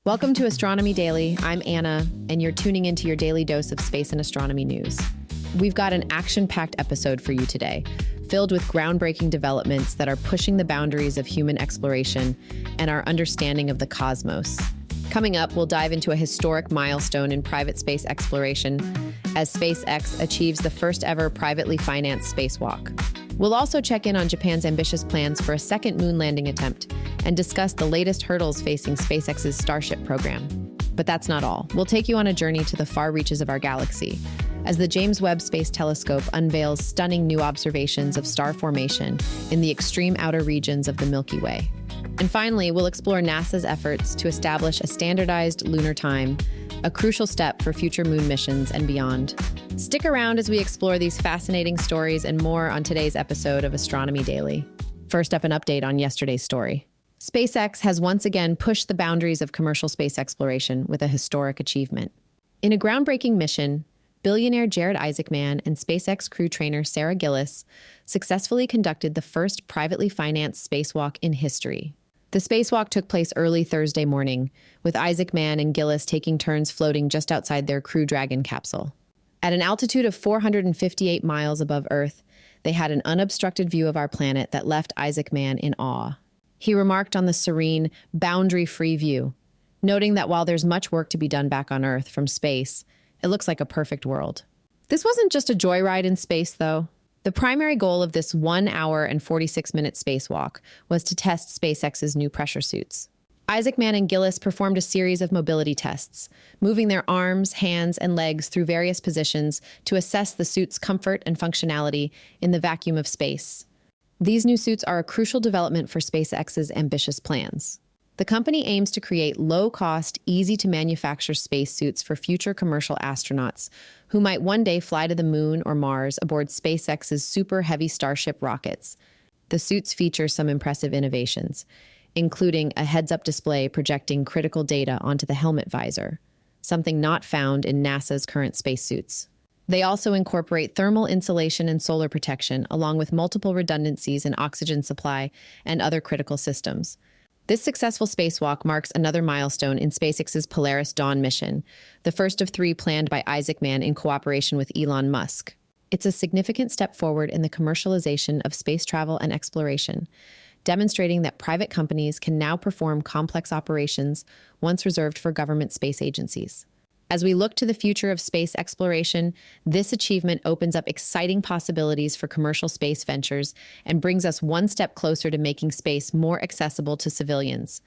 Welcome to Astronomy Daily. I'm Anna, and you're tuning into your daily dose of space and astronomy news. We've got an action-packed episode for you today, filled with groundbreaking developments that are pushing the boundaries of human exploration and our understanding of the cosmos. Coming up, we'll dive into a historic milestone in private space exploration as SpaceX achieves the first ever privately financed spacewalk. We'll also check in on Japan's ambitious plans for a second moon landing attempt and discuss the latest hurdles facing SpaceX's Starship program. But that's not all. We'll take you on a journey to the far reaches of our galaxy as the James Webb Space Telescope unveils stunning new observations of star formation in the extreme outer regions of the Milky Way. And finally, we'll explore NASA's efforts to establish a standardized lunar time, a crucial step for future moon missions and beyond. Stick around as we explore these fascinating stories and more on today's episode of Astronomy Daily. First up, an update on yesterday's story. SpaceX has once again pushed the boundaries of commercial space exploration with a historic achievement. In a groundbreaking mission, billionaire Jared Isaacman and SpaceX crew trainer Sarah Gillis successfully conducted the first privately financed spacewalk in history. The spacewalk took place early Thursday morning, with Isaacman and Gillis taking turns floating just outside their Crew Dragon capsule. At an altitude of 458 miles above Earth, they had an unobstructed view of our planet that left Isaacman in awe. He remarked on the serene, boundary-free view, noting that while there's much work to be done back on Earth from space, it looks like a perfect world. This wasn't just a joyride in space, though. The primary goal of this 1 hour and 46-minute spacewalk was to test SpaceX's new pressure suits. Isaacman and Gillis performed a series of mobility tests, moving their arms, hands, and legs through various positions to assess the suit's comfort and functionality in the vacuum of space. These new suits are a crucial development for SpaceX's ambitious plans. The company aims to create low-cost, easy-to-manufacture spacesuits for future commercial astronauts who might one day fly to the moon or Mars aboard SpaceX's super heavy Starship rockets. The suits feature some impressive innovations, including a heads-up display projecting critical data onto the helmet visor, something not found in NASA's current spacesuits. They also incorporate thermal insulation and solar protection, along with multiple redundancies in oxygen supply and other critical systems. This successful spacewalk marks another milestone in SpaceX's Polaris Dawn mission, the first of 3 planned by Isaacman in cooperation with Elon Musk. It's a significant step forward in the commercialization of space travel and exploration, demonstrating that private companies can now perform complex operations once reserved for government space agencies. As we look to the future of space exploration, this achievement opens up exciting possibilities for commercial space ventures and brings us one step closer to making space more accessible to civilians.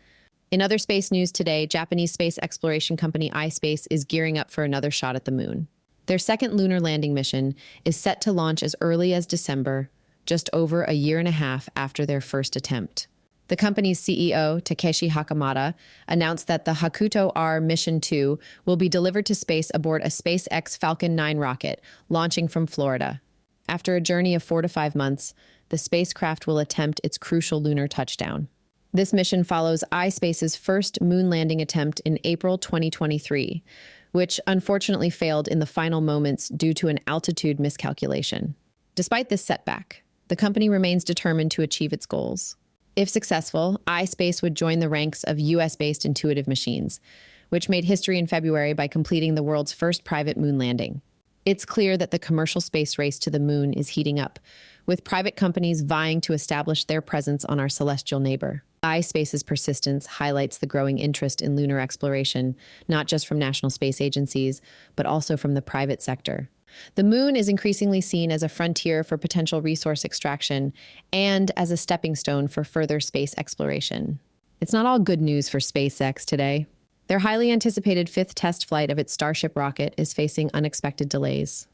In other space news today, Japanese space exploration company iSpace is gearing up for another shot at the moon. Their second lunar landing mission is set to launch as early as December, just over a year and a half after their first attempt. The company's CEO, Takeshi Hakamada, announced that the Hakuto R Mission 2 will be delivered to space aboard a SpaceX Falcon 9 rocket, launching from Florida. After a journey of 4 to 5 months, the spacecraft will attempt its crucial lunar touchdown. This mission follows iSpace's first moon landing attempt in April 2023, which unfortunately failed in the final moments due to an altitude miscalculation. Despite this setback, the company remains determined to achieve its goals. If successful, iSpace would join the ranks of US-based intuitive machines, which made history in February by completing the world's first private moon landing. It's clear that the commercial space race to the moon is heating up, with private companies vying to establish their presence on our celestial neighbor. iSpace's persistence highlights the growing interest in lunar exploration, not just from national space agencies, but also from the private sector. The moon is increasingly seen as a frontier for potential resource extraction and as a stepping stone for further space exploration. It's not all good news for SpaceX today. Their highly anticipated 5th test flight of its Starship rocket is facing unexpected delays.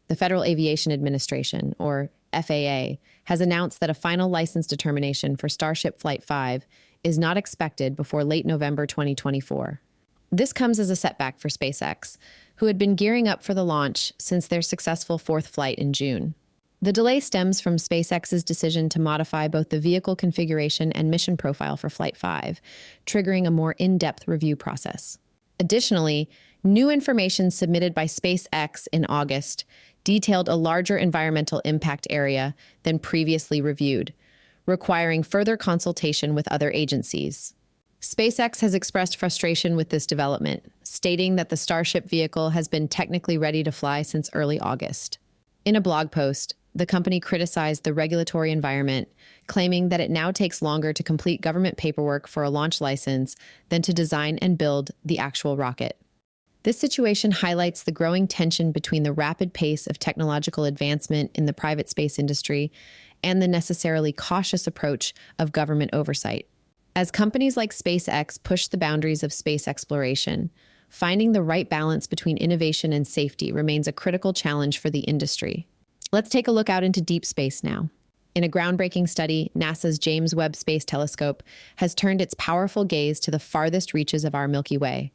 The Federal Aviation Administration, or FAA, has announced that a final license determination for Starship Flight 5 is not expected before late November 2024. This comes as a setback for SpaceX, who had been gearing up for the launch since their successful 4th flight in June. The delay stems from SpaceX's decision to modify both the vehicle configuration and mission profile for Flight 5, triggering a more in-depth review process. Additionally, new information submitted by SpaceX in August detailed a larger environmental impact area than previously reviewed, requiring further consultation with other agencies. SpaceX has expressed frustration with this development, stating that the Starship vehicle has been technically ready to fly since early August. In a blog post, the company criticized the regulatory environment, claiming that it now takes longer to complete government paperwork for a launch license than to design and build the actual rocket. This situation highlights the growing tension between the rapid pace of technological advancement in the private space industry and the necessarily cautious approach of government oversight. As companies like SpaceX push the boundaries of space exploration, finding the right balance between innovation and safety remains a critical challenge for the industry. Let's take a look out into deep space now. In a groundbreaking study, NASA's James Webb Space Telescope has turned its powerful gaze to the farthest reaches of our Milky Way,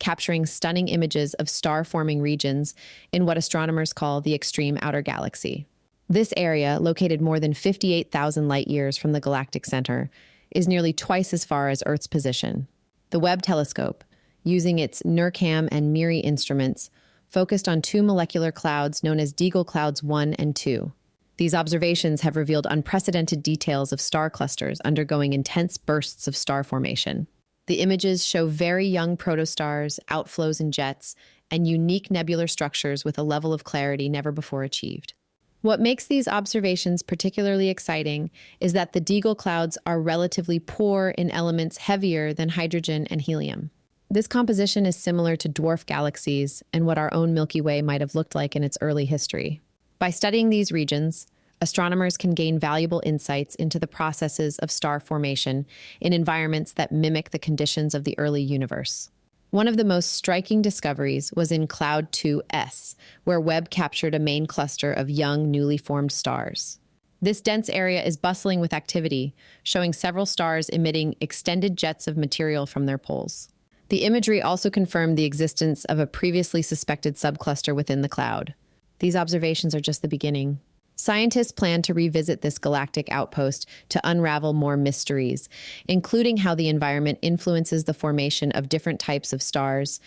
capturing stunning images of star-forming regions in what astronomers call the extreme outer galaxy. This area, located more than 58,000 light-years from the galactic center, is nearly twice as far as Earth's position. The Webb telescope, using its NIRCam and MIRI instruments, focused on two molecular clouds known as Deagle Clouds 1 and 2. These observations have revealed unprecedented details of star clusters undergoing intense bursts of star formation. The images show very young protostars, outflows and jets, and unique nebular structures with a level of clarity never before achieved. What makes these observations particularly exciting is that the Deagle clouds are relatively poor in elements heavier than hydrogen and helium. This composition is similar to dwarf galaxies and what our own Milky Way might have looked like in its early history. By studying these regions, astronomers can gain valuable insights into the processes of star formation in environments that mimic the conditions of the early universe. One of the most striking discoveries was in Cloud 2S, where Webb captured a main cluster of young, newly formed stars. This dense area is bustling with activity, showing several stars emitting extended jets of material from their poles. The imagery also confirmed the existence of a previously suspected subcluster within the cloud. These observations are just the beginning. Scientists plan to revisit this galactic outpost to unravel more mysteries, including how the environment influences the formation of different types of stars,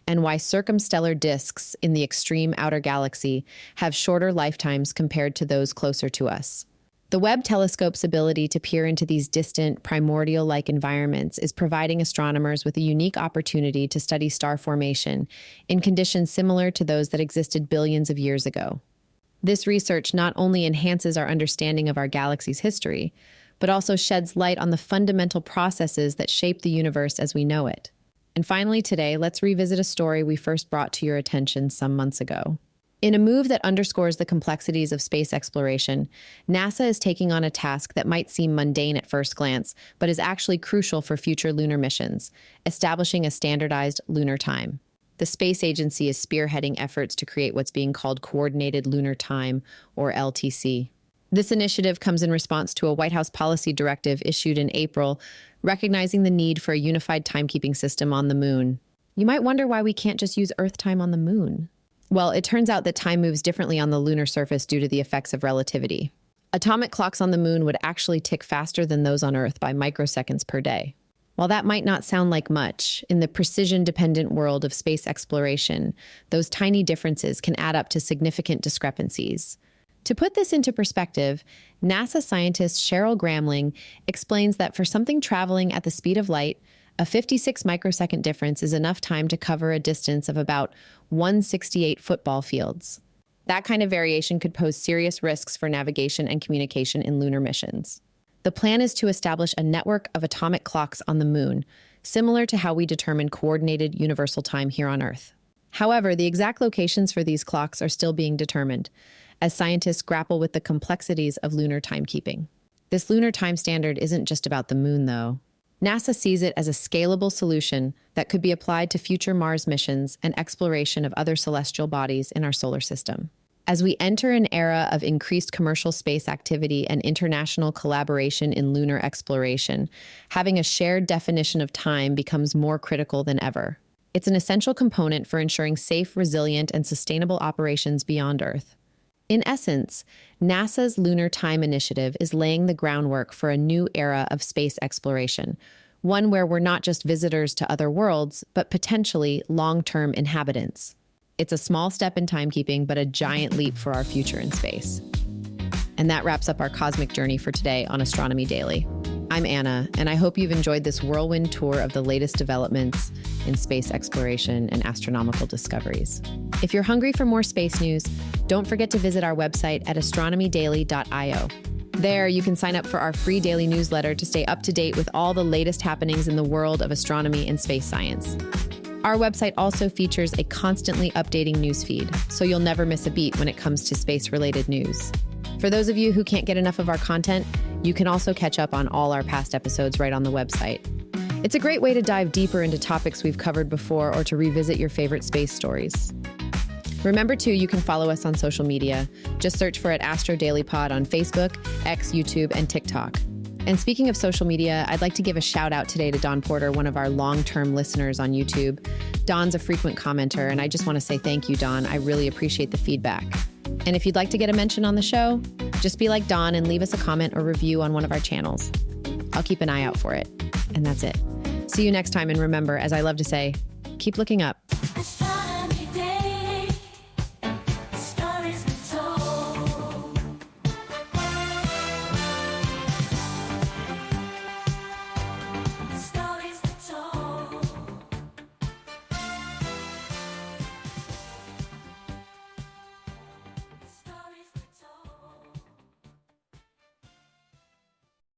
and why circumstellar disks in the extreme outer galaxy have shorter lifetimes compared to those closer to us. The Webb telescope's ability to peer into these distant, primordial-like environments is providing astronomers with a unique opportunity to study star formation in conditions similar to those that existed billions of years ago. This research not only enhances our understanding of our galaxy's history, but also sheds light on the fundamental processes that shape the universe as we know it. And finally today, let's revisit a story we first brought to your attention some months ago. In a move that underscores the complexities of space exploration, NASA is taking on a task that might seem mundane at first glance, but is actually crucial for future lunar missions, establishing a standardized lunar time. The space agency is spearheading efforts to create what's being called Coordinated Lunar Time, or LTC. This initiative comes in response to a White House policy directive issued in April, recognizing the need for a unified timekeeping system on the moon. You might wonder why we can't just use Earth time on the moon. Well, it turns out that time moves differently on the lunar surface due to the effects of relativity. Atomic clocks on the moon would actually tick faster than those on Earth by microseconds per day. While that might not sound like much, in the precision-dependent world of space exploration, those tiny differences can add up to significant discrepancies. To put this into perspective, NASA scientist Cheryl Gramling explains that for something traveling at the speed of light, a 56 microsecond difference is enough time to cover a distance of about 168 football fields. That kind of variation could pose serious risks for navigation and communication in lunar missions. The plan is to establish a network of atomic clocks on the moon, similar to how we determine coordinated universal time here on Earth. However, the exact locations for these clocks are still being determined, as scientists grapple with the complexities of lunar timekeeping. This lunar time standard isn't just about the moon, though. NASA sees it as a scalable solution that could be applied to future Mars missions and exploration of other celestial bodies in our solar system. As we enter an era of increased commercial space activity and international collaboration in lunar exploration, having a shared definition of time becomes more critical than ever. It's an essential component for ensuring safe, resilient, and sustainable operations beyond Earth. In essence, NASA's Lunar Time Initiative is laying the groundwork for a new era of space exploration, one where we're not just visitors to other worlds, but potentially long-term inhabitants. It's a small step in timekeeping, but a giant leap for our future in space. And that wraps up our cosmic journey for today on Astronomy Daily. I'm Anna, and I hope you've enjoyed this whirlwind tour of the latest developments in space exploration and astronomical discoveries. If you're hungry for more space news, don't forget to visit our website at astronomydaily.io. There, you can sign up for our free daily newsletter to stay up to date with all the latest happenings in the world of astronomy and space science. Our website also features a constantly updating newsfeed, so you'll never miss a beat when it comes to space-related news. For those of you who can't get enough of our content, you can also catch up on all our past episodes right on the website. It's a great way to dive deeper into topics we've covered before or to revisit your favorite space stories. Remember, too, you can follow us on social media. Just search for @AstroDailyPod on Facebook, X, YouTube, and TikTok. And speaking of social media, I'd like to give a shout out today to Don Porter, one of our long-term listeners on YouTube. Don's a frequent commenter, and I just want to say thank you, Don. I really appreciate the feedback. And if you'd like to get a mention on the show, just be like Don and leave us a comment or review on one of our channels. I'll keep an eye out for it. And that's it. See you next time, and remember, as I love to say, keep looking up.